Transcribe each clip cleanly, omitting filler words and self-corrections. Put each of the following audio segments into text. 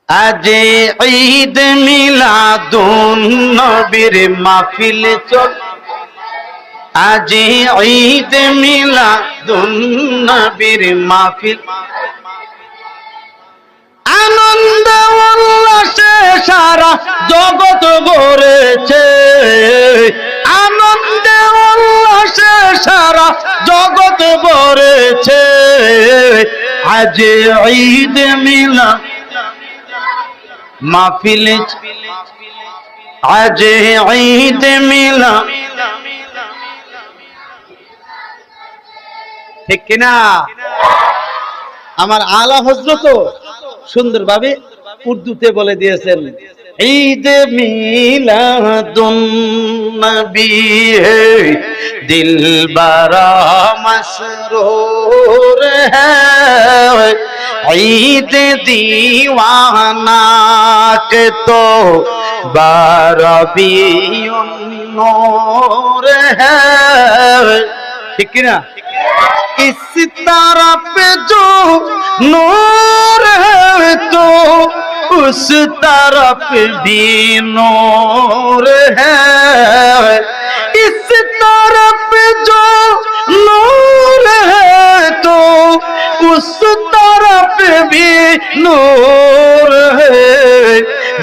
আজ ঈদ মিলাদুন নবীর মাহফিল চল, আজ ঈদ মিলাদুন নবীর মাহফিল, আনন্দ উল্লাসে সারা জগৎ ভরেছে, আনন্দ উল্লাসে সারা জগৎ ভরেছে। আজ ঈদ মিলাদ মাহফিল, আজ ঈদ মিলাদ, ঠিক কিনা? আমার আলা হযরত সুন্দরভাবে উর্দুতে বলে দিয়েছেন, ঈদ মিলাদুন নবী হে দিলবরা মসরুর है, ঈদ दीवाना के तो बारबियुन नूर है, ठीक किना? इस तरफ जो नूर है तो उस तरफ भी नूर है, इस तरफ जो नूर है तो उस तरफ भी नूर है।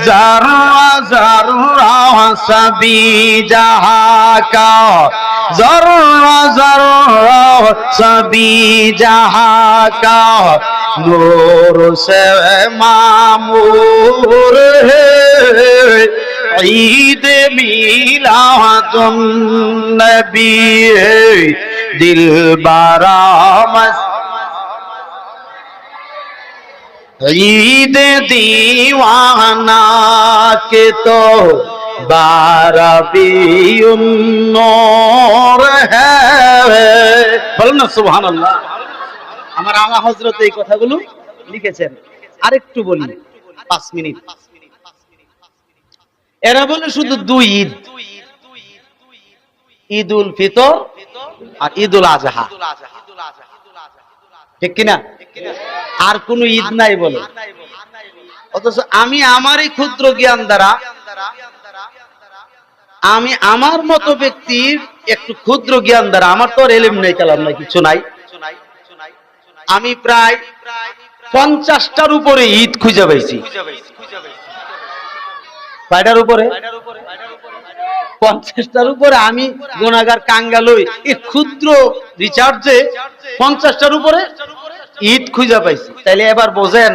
ज़रा ज़रा सभी जहाँ का, ज़रा ज़रा सभी जहाँ का नूर से मामूर है। ईद मिलादुन नबी है दिलबरा ঈদ दीवाना के तो बारबियुन नूर है। বলুন না সুবহানাল্লাহ। আমার আলা হযরত এই কথাগুলো লিখেছেন। আরেকটু বলি 5 মিনিট। এরা বলে শুধু দুই ঈদ, ঈদুল ফিতর আর ঈদুল আজহা, ঠিক কিনা? আর কোন ঈদ নাই বলে। অথচ আমি আমারই ক্ষুদ্র জ্ঞান দ্বারা, আমি আমার মতো ব্যক্তির একটু ক্ষুদ্র জ্ঞান দ্বারা, আমার তো আর এলেম নাই, কালাম নাই, কিছু নাই, আমি প্রায় 50টার উপরে ঈদ খুঁজে পাইছি। কয়টার উপরে? 50টার উপরে। আমি গুনাহগার কাঙ্গালই এই ক্ষুদ্র রিচার্জে 50টার উপরে ঈদ খুঁজে পাইছি। তাইলে এবার বোঝেন